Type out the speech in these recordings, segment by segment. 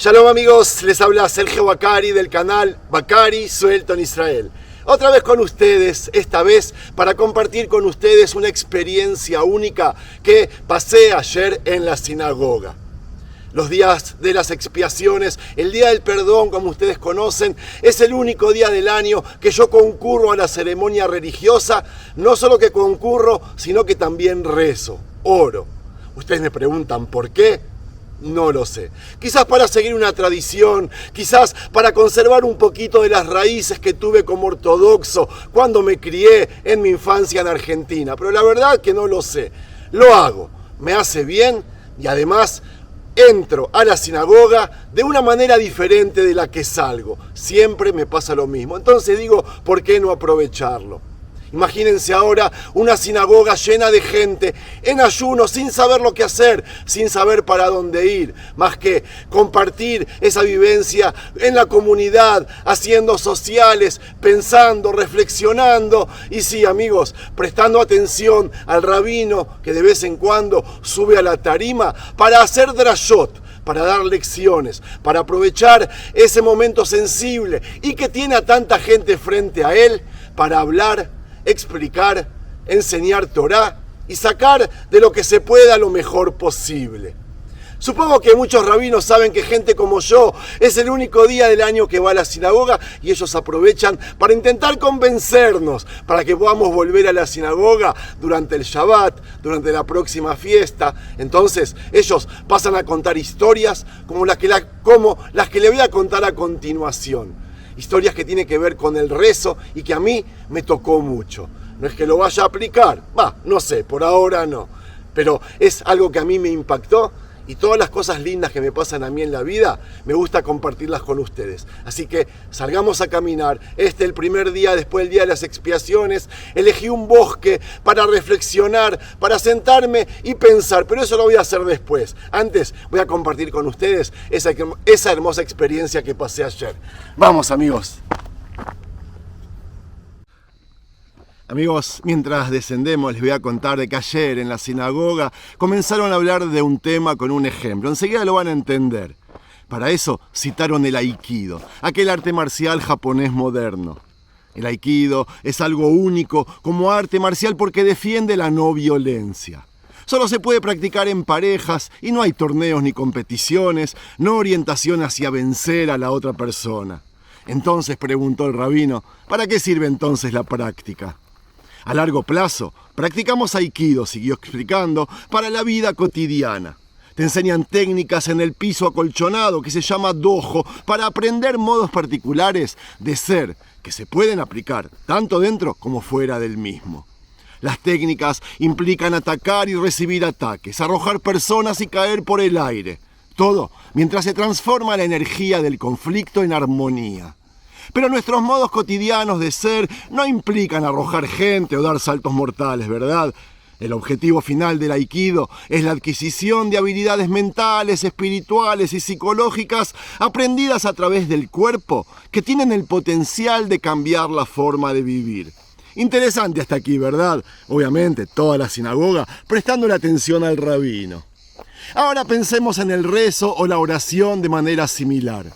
Shalom amigos, les habla Sergio Bacari del canal Bacari Suelto en Israel. Otra vez con ustedes, esta vez para compartir con ustedes una experiencia única que pasé ayer en la sinagoga. Los días de las expiaciones, el día del perdón, como ustedes conocen, es el único día del año que yo concurro a la ceremonia religiosa. No solo que concurro, sino que también rezo, oro. Ustedes me preguntan ¿por qué? No lo sé. Quizás para seguir una tradición, quizás para conservar un poquito de las raíces que tuve como ortodoxo cuando me crié en mi infancia en Argentina. Pero la verdad que no lo sé. Lo hago, me hace bien y además entro a la sinagoga de una manera diferente de la que salgo. Siempre me pasa lo mismo. Entonces digo, ¿por qué no aprovecharlo? Imagínense ahora una sinagoga llena de gente en ayuno, sin saber lo que hacer, sin saber para dónde ir, más que compartir esa vivencia en la comunidad, haciendo sociales, pensando, reflexionando y sí, amigos, prestando atención al rabino que de vez en cuando sube a la tarima para hacer drashot, para dar lecciones, para aprovechar ese momento sensible y que tiene a tanta gente frente a él para hablar, explicar, enseñar Torá y sacar de lo que se pueda lo mejor posible. Supongo que muchos rabinos saben que gente como yo es el único día del año que va a la sinagoga y ellos aprovechan para intentar convencernos para que podamos volver a la sinagoga durante el Shabbat, durante la próxima fiesta. Entonces ellos pasan a contar historias como las que le voy a contar a continuación. Historias que tienen que ver con el rezo y que a mí me tocó mucho. No es que lo vaya a aplicar, no sé, por ahora no. Pero es algo que a mí me impactó y todas las cosas lindas que me pasan a mí en la vida, me gusta compartirlas con ustedes. Así que salgamos a caminar. El primer día después del día de las expiaciones, elegí un bosque para reflexionar, para sentarme y pensar. Pero eso lo voy a hacer después. Antes voy a compartir con ustedes esa hermosa experiencia que pasé ayer. Vamos, amigos. Amigos, mientras descendemos les voy a contar de que ayer en la sinagoga comenzaron a hablar de un tema con un ejemplo. Enseguida lo van a entender. Para eso citaron el Aikido, aquel arte marcial japonés moderno. El Aikido es algo único como arte marcial porque defiende la no violencia. Solo se puede practicar en parejas y no hay torneos ni competiciones, no orientación hacia vencer a la otra persona. Entonces preguntó el rabino, ¿para qué sirve entonces la práctica? A largo plazo, practicamos Aikido, siguió explicando, para la vida cotidiana. Te enseñan técnicas en el piso acolchonado que se llama dojo para aprender modos particulares de ser que se pueden aplicar tanto dentro como fuera del mismo. Las técnicas implican atacar y recibir ataques, arrojar personas y caer por el aire. Todo mientras se transforma la energía del conflicto en armonía. Pero nuestros modos cotidianos de ser no implican arrojar gente o dar saltos mortales, ¿verdad? El objetivo final del Aikido es la adquisición de habilidades mentales, espirituales y psicológicas aprendidas a través del cuerpo que tienen el potencial de cambiar la forma de vivir. Interesante hasta aquí, ¿verdad? Obviamente, toda la sinagoga prestando la atención al rabino. Ahora pensemos en el rezo o la oración de manera similar.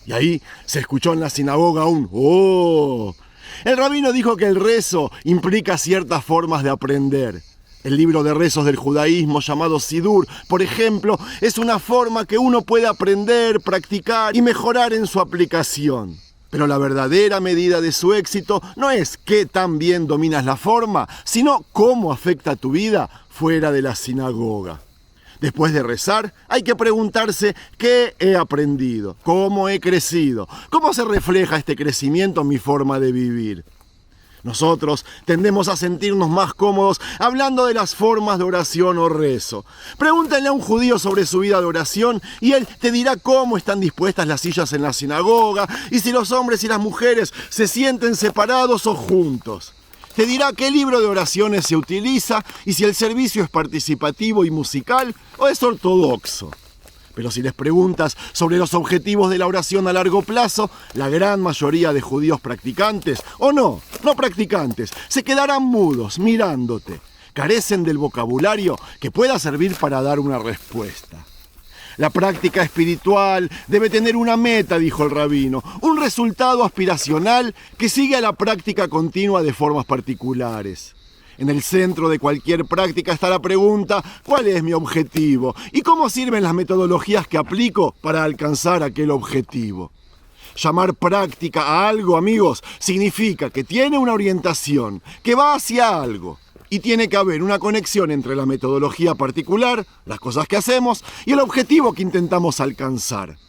Y ahí se escuchó en la sinagoga un ¡oh! El rabino dijo que el rezo implica ciertas formas de aprender. El libro de rezos del judaísmo llamado Sidur, por ejemplo, es una forma que uno puede aprender, practicar y mejorar en su aplicación. Pero la verdadera medida de su éxito no es qué tan bien dominas la forma, sino cómo afecta tu vida fuera de la sinagoga. Después de rezar, hay que preguntarse qué he aprendido, cómo he crecido, cómo se refleja este crecimiento en mi forma de vivir. Nosotros tendemos a sentirnos más cómodos hablando de las formas de oración o rezo. Pregúntenle a un judío sobre su vida de oración y él te dirá cómo están dispuestas las sillas en la sinagoga y si los hombres y las mujeres se sienten separados o juntos. Te dirá qué libro de oraciones se utiliza y si el servicio es participativo y musical o es ortodoxo. Pero si les preguntas sobre los objetivos de la oración a largo plazo, la gran mayoría de judíos practicantes, o no practicantes, se quedarán mudos mirándote. Carecen del vocabulario que pueda servir para dar una respuesta. La práctica espiritual debe tener una meta, dijo el rabino, un resultado aspiracional que sigue a la práctica continua de formas particulares. En el centro de cualquier práctica está la pregunta: ¿cuál es mi objetivo? ¿Y cómo sirven las metodologías que aplico para alcanzar aquel objetivo? Llamar práctica a algo, amigos, significa que tiene una orientación, que va hacia algo. Y tiene que haber una conexión entre la metodología particular, las cosas que hacemos, y el objetivo que intentamos alcanzar.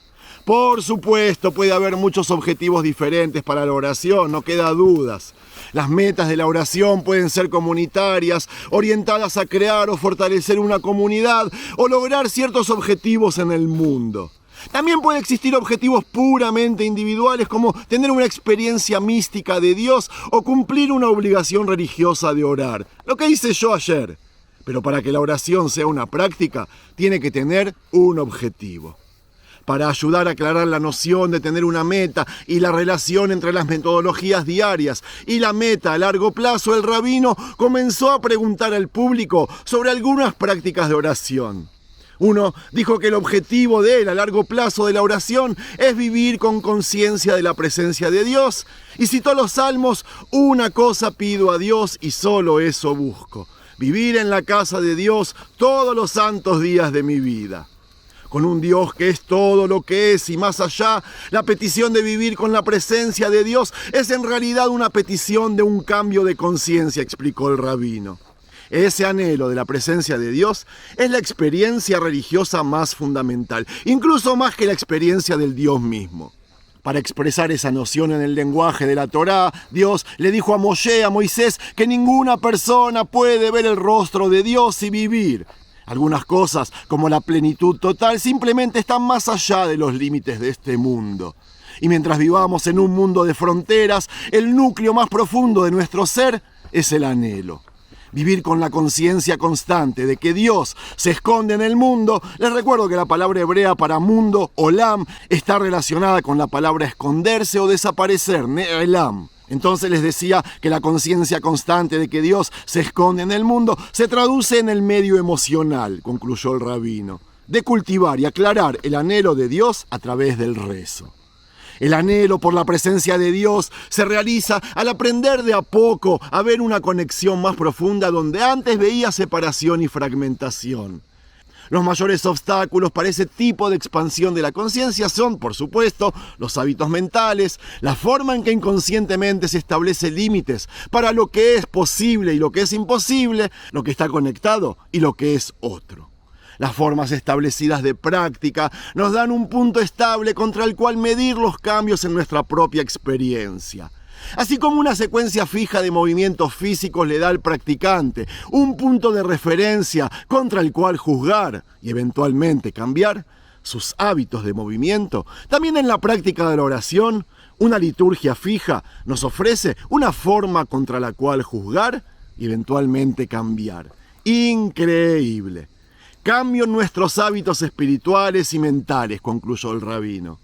Por supuesto, puede haber muchos objetivos diferentes para la oración, no queda dudas. Las metas de la oración pueden ser comunitarias, orientadas a crear o fortalecer una comunidad o lograr ciertos objetivos en el mundo. También puede existir objetivos puramente individuales como tener una experiencia mística de Dios o cumplir una obligación religiosa de orar, lo que hice yo ayer. Pero para que la oración sea una práctica, tiene que tener un objetivo. Para ayudar a aclarar la noción de tener una meta y la relación entre las metodologías diarias y la meta a largo plazo, el rabino comenzó a preguntar al público sobre algunas prácticas de oración. Uno dijo que el objetivo de él a largo plazo de la oración es vivir con conciencia de la presencia de Dios, y citó los salmos: una cosa pido a Dios y solo eso busco: vivir en la casa de Dios todos los santos días de mi vida. Con un Dios que es todo lo que es y más allá, la petición de vivir con la presencia de Dios es en realidad una petición de un cambio de conciencia, explicó el rabino. Ese anhelo de la presencia de Dios es la experiencia religiosa más fundamental, incluso más que la experiencia del Dios mismo. Para expresar esa noción en el lenguaje de la Torá, Dios le dijo a Moisés, que ninguna persona puede ver el rostro de Dios y vivir. Algunas cosas, como la plenitud total, simplemente están más allá de los límites de este mundo. Y mientras vivamos en un mundo de fronteras, el núcleo más profundo de nuestro ser es el anhelo. Vivir con la conciencia constante de que Dios se esconde en el mundo. Les recuerdo que la palabra hebrea para mundo, olam, está relacionada con la palabra esconderse o desaparecer, ne'elam. Entonces les decía que la conciencia constante de que Dios se esconde en el mundo se traduce en el medio emocional, concluyó el rabino, de cultivar y aclarar el anhelo de Dios a través del rezo. El anhelo por la presencia de Dios se realiza al aprender de a poco a ver una conexión más profunda donde antes veía separación y fragmentación. Los mayores obstáculos para ese tipo de expansión de la conciencia son, por supuesto, los hábitos mentales, la forma en que inconscientemente se establece límites para lo que es posible y lo que es imposible, lo que está conectado y lo que es otro. Las formas establecidas de práctica nos dan un punto estable contra el cual medir los cambios en nuestra propia experiencia. Así como una secuencia fija de movimientos físicos le da al practicante un punto de referencia contra el cual juzgar y eventualmente cambiar sus hábitos de movimiento, también en la práctica de la oración, una liturgia fija nos ofrece una forma contra la cual juzgar y eventualmente cambiar. Increíble. Cambio en nuestros hábitos espirituales y mentales, concluyó el rabino.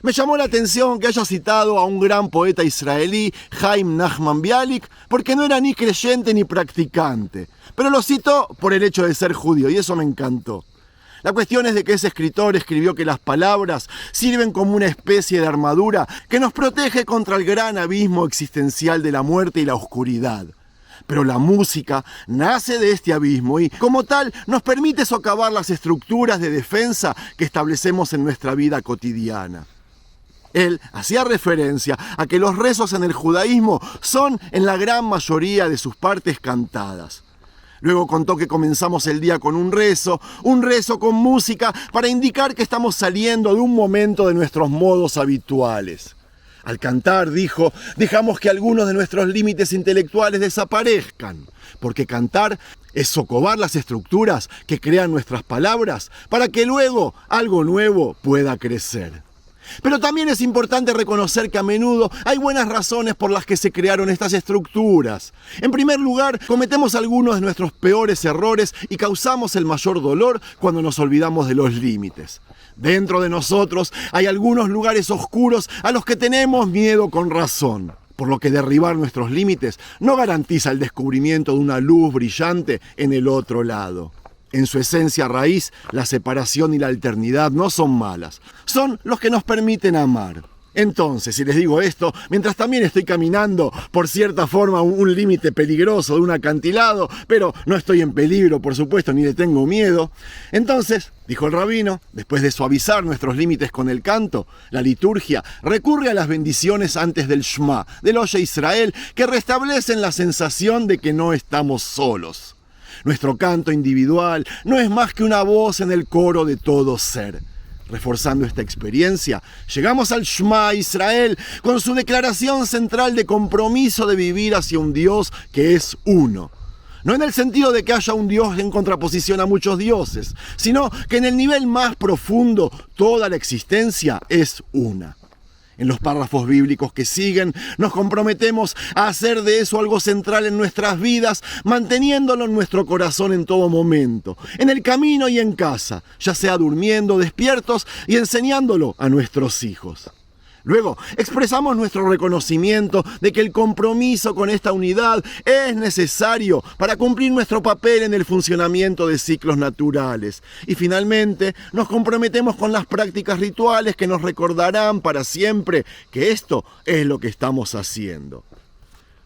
Me llamó la atención que haya citado a un gran poeta israelí, Haim Nachman Bialik, porque no era ni creyente ni practicante, pero lo citó por el hecho de ser judío, y eso me encantó. La cuestión es de que ese escritor escribió que las palabras sirven como una especie de armadura que nos protege contra el gran abismo existencial de la muerte y la oscuridad. Pero la música nace de este abismo y, como tal, nos permite socavar las estructuras de defensa que establecemos en nuestra vida cotidiana. Él hacía referencia a que los rezos en el judaísmo son, en la gran mayoría de sus partes, cantadas. Luego contó que comenzamos el día con un rezo con música para indicar que estamos saliendo de un momento de nuestros modos habituales. Al cantar, dijo, dejamos que algunos de nuestros límites intelectuales desaparezcan, porque cantar es socavar las estructuras que crean nuestras palabras para que luego algo nuevo pueda crecer. Pero también es importante reconocer que a menudo hay buenas razones por las que se crearon estas estructuras. En primer lugar, cometemos algunos de nuestros peores errores y causamos el mayor dolor cuando nos olvidamos de los límites. Dentro de nosotros hay algunos lugares oscuros a los que tenemos miedo con razón, por lo que derribar nuestros límites no garantiza el descubrimiento de una luz brillante en el otro lado. En su esencia raíz, la separación y la alternidad no son malas, son los que nos permiten amar. Entonces, si les digo esto, mientras también estoy caminando por cierta forma un límite peligroso de un acantilado, pero no estoy en peligro, por supuesto, ni le tengo miedo, entonces, dijo el rabino, después de suavizar nuestros límites con el canto, la liturgia recurre a las bendiciones antes del Shema, del Oye Israel, que restablecen la sensación de que no estamos solos. Nuestro canto individual no es más que una voz en el coro de todo ser. Reforzando esta experiencia, llegamos al Shema Israel con su declaración central de compromiso de vivir hacia un Dios que es uno. No en el sentido de que haya un Dios en contraposición a muchos dioses, sino que en el nivel más profundo toda la existencia es una. En los párrafos bíblicos que siguen, nos comprometemos a hacer de eso algo central en nuestras vidas, manteniéndolo en nuestro corazón en todo momento, en el camino y en casa, ya sea durmiendo, despiertos y enseñándolo a nuestros hijos. Luego, expresamos nuestro reconocimiento de que el compromiso con esta unidad es necesario para cumplir nuestro papel en el funcionamiento de ciclos naturales. Y finalmente, nos comprometemos con las prácticas rituales que nos recordarán para siempre que esto es lo que estamos haciendo.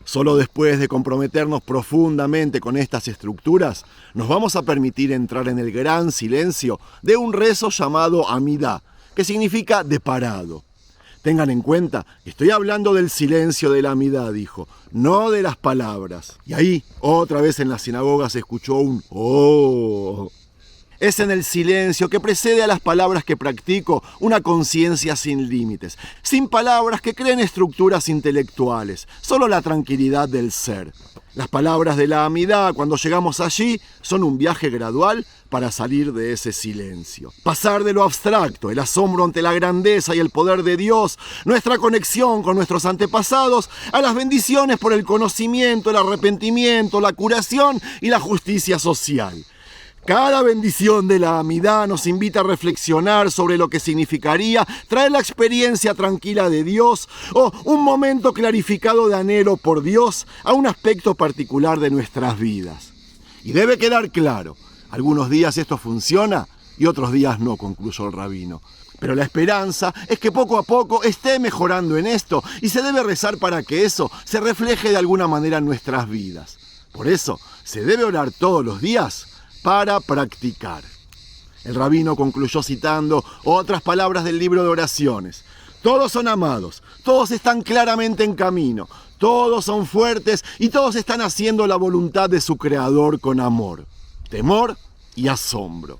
Solo después de comprometernos profundamente con estas estructuras, nos vamos a permitir entrar en el gran silencio de un rezo llamado Amidá, que significa de parado. Tengan en cuenta, estoy hablando del silencio de la Amidá, dijo, no de las palabras. Y ahí, otra vez en la sinagoga se escuchó un ¡oh! Es en el silencio que precede a las palabras que practico una conciencia sin límites, sin palabras que creen estructuras intelectuales, solo la tranquilidad del ser. Las palabras de la Amidá, cuando llegamos allí, son un viaje gradual para salir de ese silencio. Pasar de lo abstracto, el asombro ante la grandeza y el poder de Dios, nuestra conexión con nuestros antepasados, a las bendiciones por el conocimiento, el arrepentimiento, la curación y la justicia social. Cada bendición de la Amidá nos invita a reflexionar sobre lo que significaría traer la experiencia tranquila de Dios o un momento clarificado de anhelo por Dios a un aspecto particular de nuestras vidas. Y debe quedar claro, algunos días esto funciona y otros días no, concluyó el rabino. Pero la esperanza es que poco a poco esté mejorando en esto y se debe rezar para que eso se refleje de alguna manera en nuestras vidas. Por eso, se debe orar todos los días para practicar. El rabino concluyó citando otras palabras del libro de oraciones. Todos son amados, todos están claramente en camino, todos son fuertes y todos están haciendo la voluntad de su creador con amor, temor y asombro.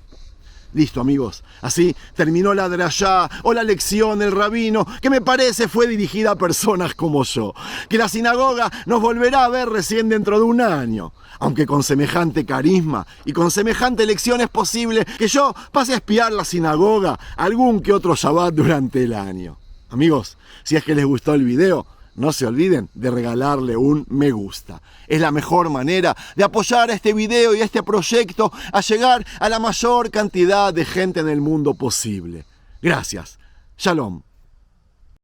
Listo, amigos, así terminó la drayá o la lección del rabino, que me parece fue dirigida a personas como yo, que la sinagoga nos volverá a ver recién dentro de un año. Aunque con semejante carisma y con semejante lección es posible que yo pase a espiar la sinagoga algún que otro Shabbat durante el año. Amigos, si es que les gustó el video, no se olviden de regalarle un me gusta. Es la mejor manera de apoyar a este video y a este proyecto a llegar a la mayor cantidad de gente en el mundo posible. Gracias. Shalom.